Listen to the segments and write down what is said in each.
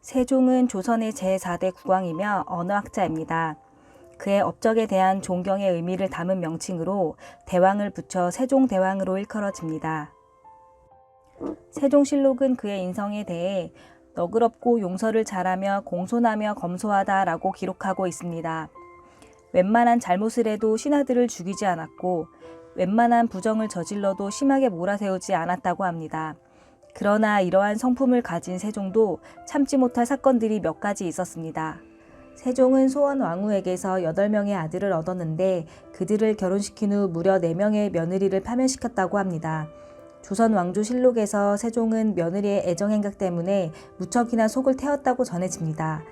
세종은 조선의 제4대 국왕이며 언어학자입니다. 그의 업적에 대한 존경의 의미를 담은 명칭으로 대왕을 붙여 세종대왕으로 일컬어집니다. 세종실록은 그의 인성에 대해 너그럽고 용서를 잘하며 공손하며 검소하다 라고 기록하고 있습니다. 웬만한 잘못을 해도 신하들을 죽이지 않았고 웬만한 부정을 저질러도 심하게 몰아세우지 않았다고 합니다. 그러나 이러한 성품을 가진 세종도 참지 못할 사건들이 몇 가지 있었습니다. 세종은 소원 왕후에게서 8명의 아들을 얻었는데 그들을 결혼시킨 후 무려 4명의 며느리를 파면시켰다고 합니다. 조선 왕조실록에서 세종은 며느리의 애정행각 때문에 무척이나 속을 태웠다고 전해집니다.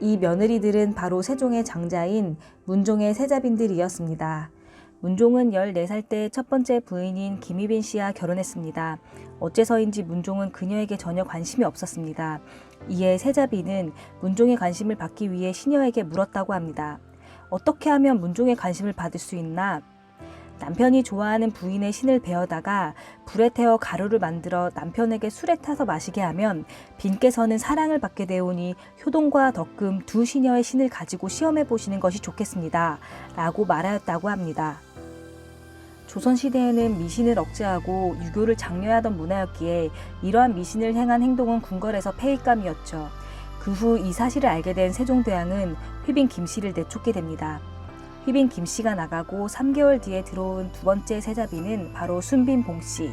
이 며느리들은 바로 세종의 장자인 문종의 세자빈들이었습니다. 문종은 14살 때 첫 번째 부인인 김희빈 씨와 결혼했습니다. 어째서인지 문종은 그녀에게 전혀 관심이 없었습니다. 이에 세자빈은 문종의 관심을 받기 위해 시녀에게 물었다고 합니다. 어떻게 하면 문종의 관심을 받을 수 있나? 남편이 좋아하는 부인의 신을 베어다가 불에 태워 가루를 만들어 남편에게 술에 타서 마시게 하면 빈께서는 사랑을 받게 되오니 효동과 덕금 두 시녀의 신을 가지고 시험해 보시는 것이 좋겠습니다. 라고 말하였다고 합니다. 조선시대에는 미신을 억제하고 유교를 장려하던 문화였기에 이러한 미신을 행한 행동은 궁궐에서 폐익감이었죠. 그 후 이 사실을 알게 된 세종대왕은 휘빈 김씨를 내쫓게 됩니다. 휘빈 김씨가 나가고 3개월 뒤에 들어온 두 번째 세자빈은 바로 순빈 봉씨.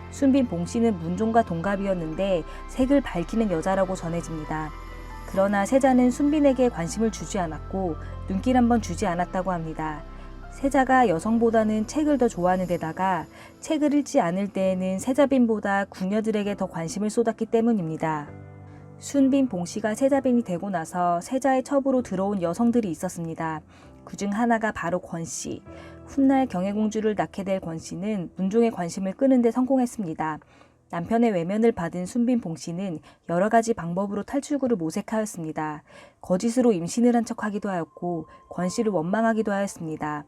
순빈 봉씨는 문종과 동갑이었는데 색을 밝히는 여자라고 전해집니다. 그러나 세자는 순빈에게 관심을 주지 않았고 눈길 한번 주지 않았다고 합니다. 세자가 여성보다는 책을 더 좋아하는 데다가 책을 읽지 않을 때에는 세자빈보다 궁녀들에게 더 관심을 쏟았기 때문입니다. 순빈 봉씨가 세자빈이 되고 나서 세자의 첩으로 들어온 여성들이 있었습니다. 그중 하나가 바로 권씨. 훗날 경혜공주를 낳게 될 권씨는 문종의 관심을 끄는 데 성공했습니다. 남편의 외면을 받은 순빈 봉씨는 여러 가지 방법으로 탈출구를 모색하였습니다. 거짓으로 임신을 한 척하기도 하였고 권씨를 원망하기도 하였습니다.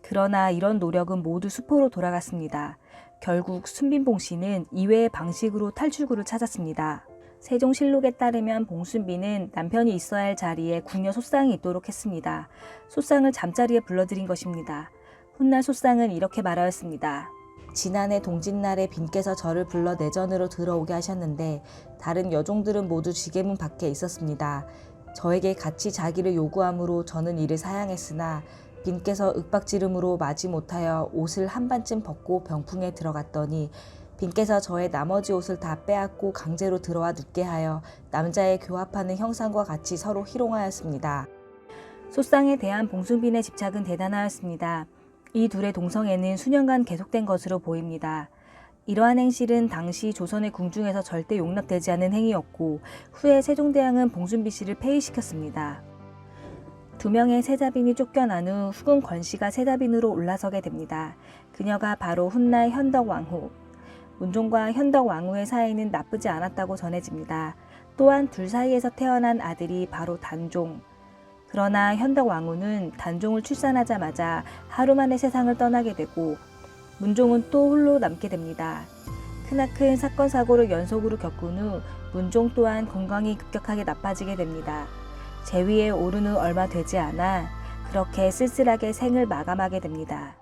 그러나 이런 노력은 모두 수포로 돌아갔습니다. 결국 순빈 봉씨는 이외의 방식으로 탈출구를 찾았습니다. 세종실록에 따르면 봉순비는 남편이 있어야 할 자리에 궁녀 소상이 있도록 했습니다. 소상을 잠자리에 불러들인 것입니다. 훗날 소상은 이렇게 말하였습니다. 지난해 동짓날에 빈께서 저를 불러 내전으로 들어오게 하셨는데 다른 여종들은 모두 지게문 밖에 있었습니다. 저에게 같이 자기를 요구하므로 저는 이를 사양했으나 빈께서 윽박지름으로 마지 못하여 옷을 한반쯤 벗고 병풍에 들어갔더니 빈께서 저의 나머지 옷을 다 빼앗고 강제로 들어와 눕게 하여 남자의 교합하는 형상과 같이 서로 희롱하였습니다. 소상에 대한 봉순빈의 집착은 대단하였습니다. 이 둘의 동성애는 수년간 계속된 것으로 보입니다. 이러한 행실은 당시 조선의 궁중에서 절대 용납되지 않은 행위였고 후에 세종대왕은 봉순비 씨를 폐위시켰습니다. 2명의 세자빈이 쫓겨난 후 후궁 권씨가 세자빈으로 올라서게 됩니다. 그녀가 바로 훗날 현덕왕후. 문종과 현덕왕후의 사이는 나쁘지 않았다고 전해집니다. 또한 둘 사이에서 태어난 아들이 바로 단종. 그러나 현덕왕후는 단종을 출산하자마자 하루 만에 세상을 떠나게 되고 문종은 또 홀로 남게 됩니다. 크나큰 사건 사고를 연속으로 겪은 후 문종 또한 건강이 급격하게 나빠지게 됩니다. 재위에 오른 후 얼마 되지 않아 그렇게 쓸쓸하게 생을 마감하게 됩니다.